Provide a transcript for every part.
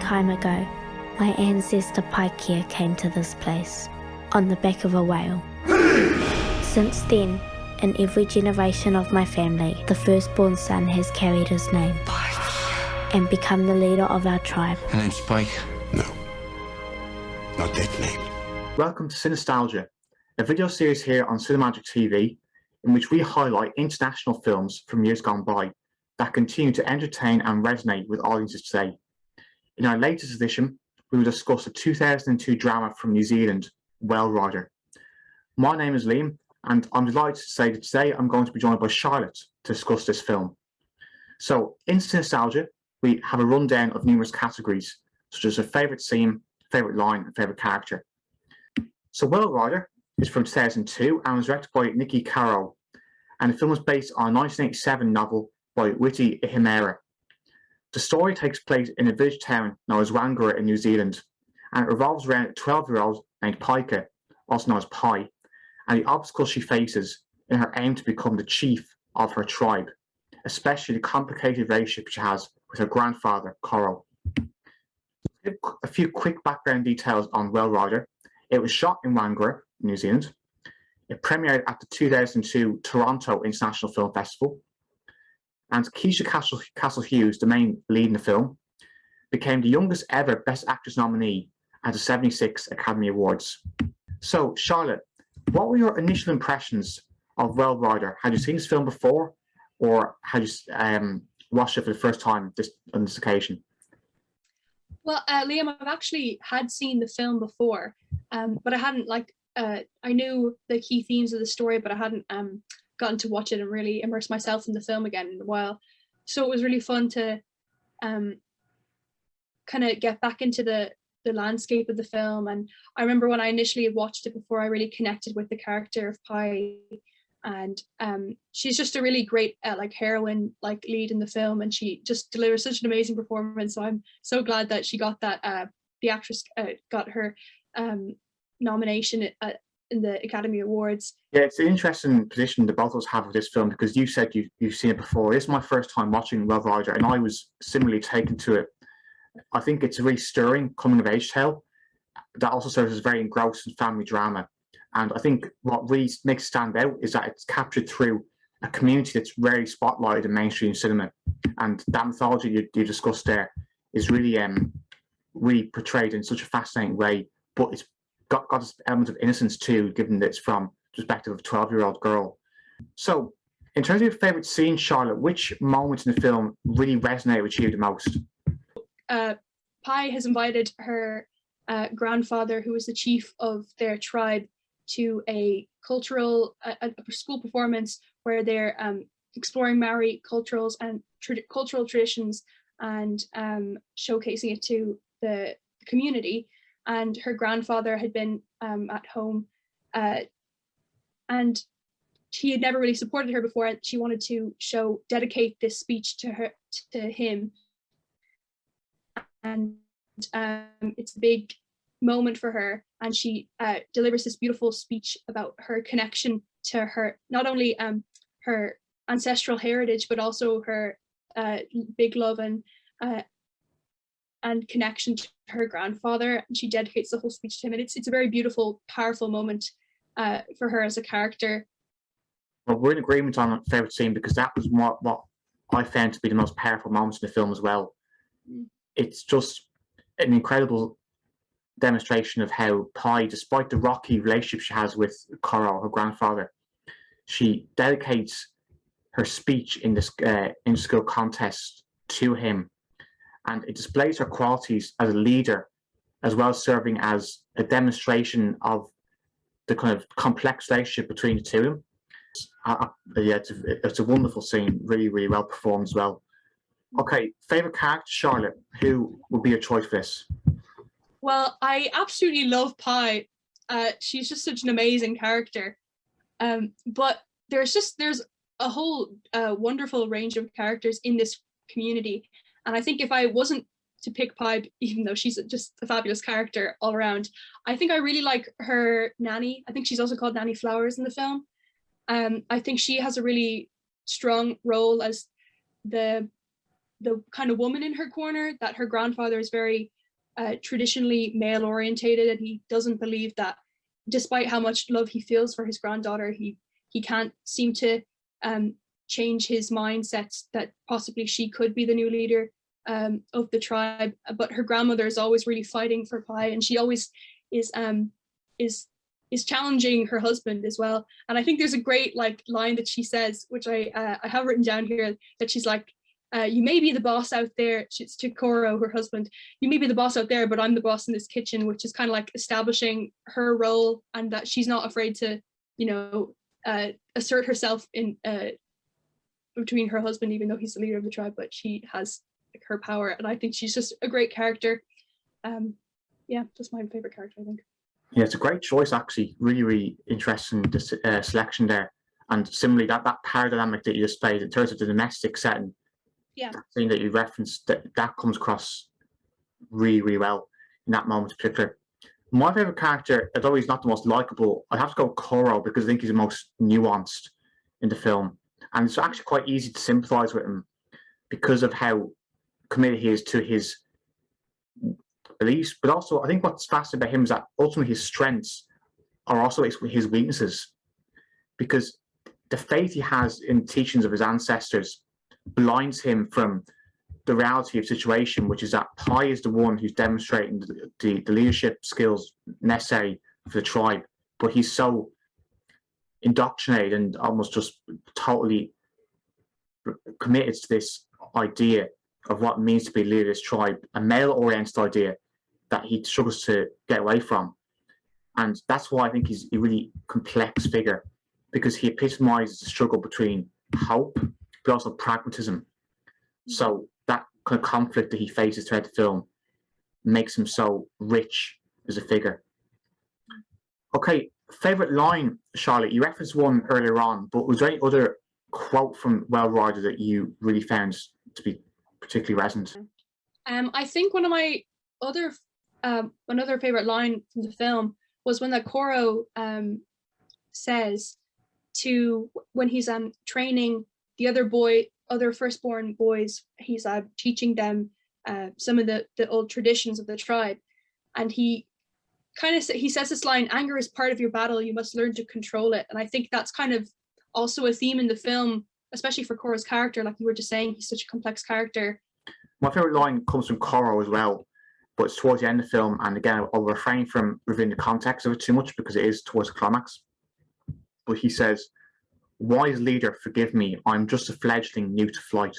time ago, my ancestor Paikea came to this place, on the back of a whale. Since then, in every generation of my family, the firstborn son has carried his name and become the leader of our tribe. Her name's Spike. No, not that name. Welcome to Cinostalgia, a video series here on Cinemagic TV, in which we highlight international films from years gone by that continue to entertain and resonate with audiences today. In our latest edition, we will discuss a 2002 drama from New Zealand, Well Rider. My name is Liam, and I'm delighted to say that today I'm going to be joined by Charlotte to discuss this film. So, in Cinostalgia, we have a rundown of numerous categories, such as a favourite scene, favourite line, and favourite character. So, Well Rider is from 2002 and was directed by Nikki Caro, and the film is based on a 1987 novel by Witi Ihimera. The story takes place in a village town known as Wangara in New Zealand, and it revolves around a 12-year-old named Paika, also known as Pai, and the obstacles she faces in her aim to become the chief of her tribe, especially the complicated relationship she has with her grandfather, Coro. A few quick background details on Well Rider. It was shot in Wangara, New Zealand. It premiered at the 2002 Toronto International Film Festival. And Keisha Castle-Hughes, the main lead in the film, became the youngest ever Best Actress nominee at the 76 Academy Awards. So, Charlotte, what were your initial impressions of Well Rider? Had you seen this film before, or had you watched it for the first time on this occasion? Well, Liam, I've actually had seen the film before, but I hadn't I knew the key themes of the story, but I hadn't gotten to watch it and really immerse myself in the film again in a while. So it was really fun to kind of get back into the landscape of the film. And I remember when I initially watched it before, I really connected with the character of Pai, and she's just a really great heroine lead in the film, and she just delivers such an amazing performance. So I'm so glad that she got that the actress got her nomination in the Academy Awards. Yeah, it's an interesting position the both of us have with this film, because you said you've seen it before. This is my first time watching Well Rider, and I was similarly taken to it. I think it's a really stirring coming-of-age tale that also serves as a very engrossing family drama. And I think what really makes it stand out is that it's captured through a community that's rarely spotlighted in mainstream cinema. And that mythology you discussed there is really really portrayed in such a fascinating way, but it's got this element of innocence too, given that it's from the perspective of a 12-year-old girl. So, in terms of your favourite scene, Charlotte, which moments in the film really resonate with you the most? Pai has invited her grandfather, who is the chief of their tribe, to a school performance where they're exploring Maori cultural traditions and showcasing it to the community. And her grandfather had been at home, and she had never really supported her before. And she wanted to dedicate this speech to him, and it's a big moment for her. And she delivers this beautiful speech about her connection to her, not only her ancestral heritage, but also her big love and connection to her grandfather. And she dedicates the whole speech to him, and it's a very beautiful, powerful moment for her as a character. Well, we're in agreement on a favourite scene, because that was what I found to be the most powerful moments in the film as well. It's just an incredible demonstration of how Pai, despite the rocky relationship she has with Coro, her grandfather, she dedicates her speech in this in-school contest to him. And it displays her qualities as a leader, as well as serving as a demonstration of the kind of complex relationship between the two of them. Yeah, it's a wonderful scene, really, really well performed as well. Okay, favourite character, Charlotte, who would be your choice for this? Well, I absolutely love Pai. She's just such an amazing character. But there's a whole wonderful range of characters in this community. And I think if I wasn't to pick Pai, even though she's just a fabulous character all around, I think I really like her nanny. I think she's also called Nanny Flowers in the film. I think she has a really strong role as the the kind of woman in her corner, that her grandfather is very traditionally male orientated, and he doesn't believe that despite how much love he feels for his granddaughter, he can't seem to change his mindset that possibly she could be the new leader of the tribe. But her grandmother is always really fighting for Pi, and she always is challenging her husband as well. And I think there's a great like line that she says, which I have written down here, that she's like, you may be the boss out there, it's to Koro, her husband, you may be the boss out there, but I'm the boss in this kitchen, which is kind of like establishing her role, and that she's not afraid to, you know, assert herself in between her husband, even though he's the leader of the tribe, but she has like, her power. And I think she's just a great character. Yeah, that's my favorite character, I think. Yeah, it's a great choice, actually. Really, really interesting selection there. And similarly, that power dynamic that you displayed in terms of the domestic setting, yeah, that thing that you referenced, that comes across really, really well in that moment in particular. My favorite character, although he's not the most likable, I'd have to go Koro, because I think he's the most nuanced in the film. And it's actually quite easy to sympathize with him because of how committed he is to his beliefs. But also, I think what's fascinating about him is that ultimately his strengths are also his weaknesses, because the faith he has in teachings of his ancestors blinds him from the reality of the situation, which is that Pi is the one who's demonstrating the leadership skills necessary for the tribe, but he's so indoctrinated and almost just totally committed to this idea of what it means to be leader of this tribe, a male-oriented idea that he struggles to get away from. And that's why I think he's a really complex figure, because he epitomizes the struggle between hope but also pragmatism. So that kind of conflict that he faces throughout the film makes him so rich as a figure. Okay, favorite line, Charlotte? You referenced one earlier on, but was there any other quote from Well Rider that you really found to be particularly resonant? I think one of my other another favorite line from the film was when that Koro says to, when he's training the other firstborn boys, he's teaching them some of the old traditions of the tribe, and he says this line, "Anger is part of your battle, you must learn to control it." And I think that's kind of also a theme in the film, especially for Koro's character. Like you were just saying, he's such a complex character. My favorite line comes from Koro as well, but it's towards the end of the film, and again, I'll refrain from revealing the context of it too much because it is towards the climax. But he says, "Wise leader, forgive me, I'm just a fledgling new to flight."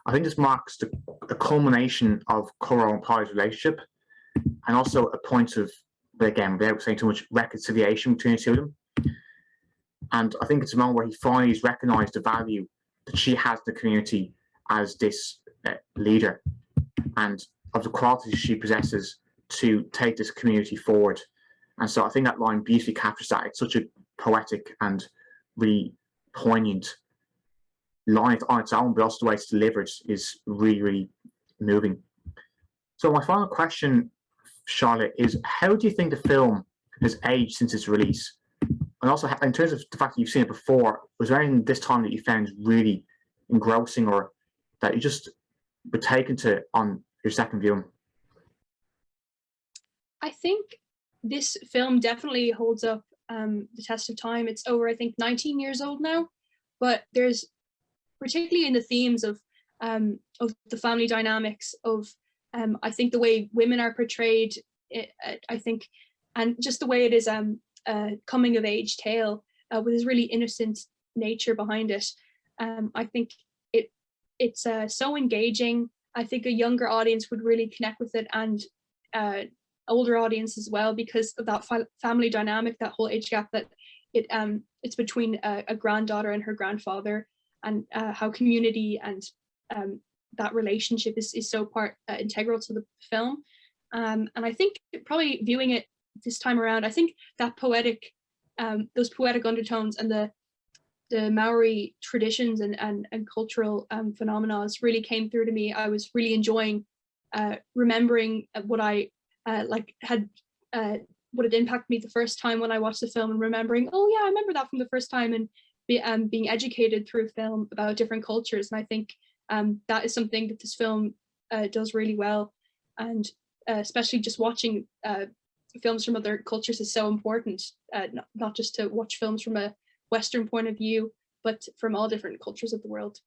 I think this marks the culmination of Koro and Pai's relationship, and also a point of, again, without saying too much, reconciliation between the two of them. And I think it's a moment where he finally has recognised the value that she has in the community as this leader, and of the qualities she possesses to take this community forward. And so I think that line beautifully captures that. It's such a poetic and really poignant line on its own, but also the way it's delivered is really, really moving. So my final question, Charlotte, is how do you think the film has aged since its release? And also, in terms of the fact that you've seen it before, was there anything this time that you found really engrossing, or that you just were taken to on your second viewing? I think this film definitely holds up the test of time. It's over, I think, 19 years old now, but there's, particularly in the themes of the family dynamics, of I think the way women are portrayed, I think, and just the way it is a coming of age tale with this really innocent nature behind it. I think it's so engaging. I think a younger audience would really connect with it, and older audience as well, because of that family dynamic, that whole age gap that it's between a granddaughter and her grandfather, and how community and that relationship is so integral to the film. And I think probably viewing it this time around, I think that poetic, those poetic undertones and the Maori traditions and cultural phenomena really came through to me. I was really enjoying remembering what I what had impacted me the first time when I watched the film, and remembering, oh yeah, I remember that from the first time, and being educated through film about different cultures. And I think That is something that this film does really well, and especially just watching films from other cultures is so important, not just to watch films from a Western point of view, but from all different cultures of the world.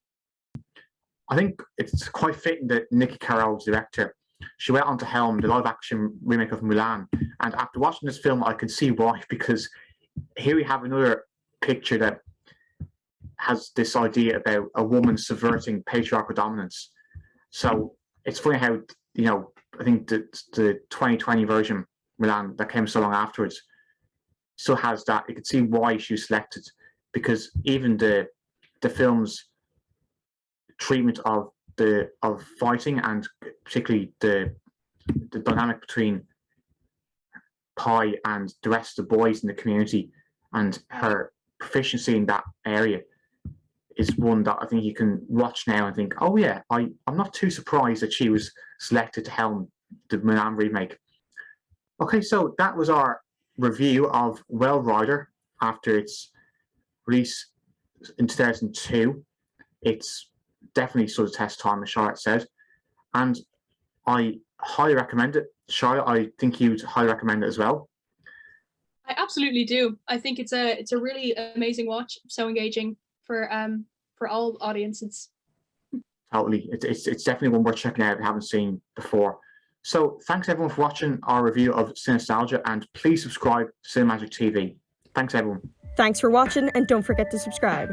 I think it's quite fitting that Nikki Carroll, the director, she went on to helm the live-action remake of Mulan. And after watching this film, I can see why, because here we have another picture that has this idea about a woman subverting patriarchal dominance. So it's funny how, you know, I think the 2020 version, Mulan, that came so long afterwards, still has that. You can see why she was selected, because even the film's treatment of fighting, and particularly the dynamic between Pai and the rest of the boys in the community, and her proficiency in that area, is one that I think you can watch now and think, oh yeah, I'm not too surprised that she was selected to helm the Mulan remake. Okay, so that was our review of Well Rider after its release in 2002. It's definitely stood the test of time, as Charlotte said, and I highly recommend it. Charlotte, I think you'd highly recommend it as well. I absolutely do. I think it's a really amazing watch, so engaging for all audiences. Totally, it's definitely one worth checking out if you haven't seen before. So thanks everyone for watching our review of Cinostalgia, and please subscribe to Cinemagic TV. Thanks everyone. Thanks for watching, and don't forget to subscribe.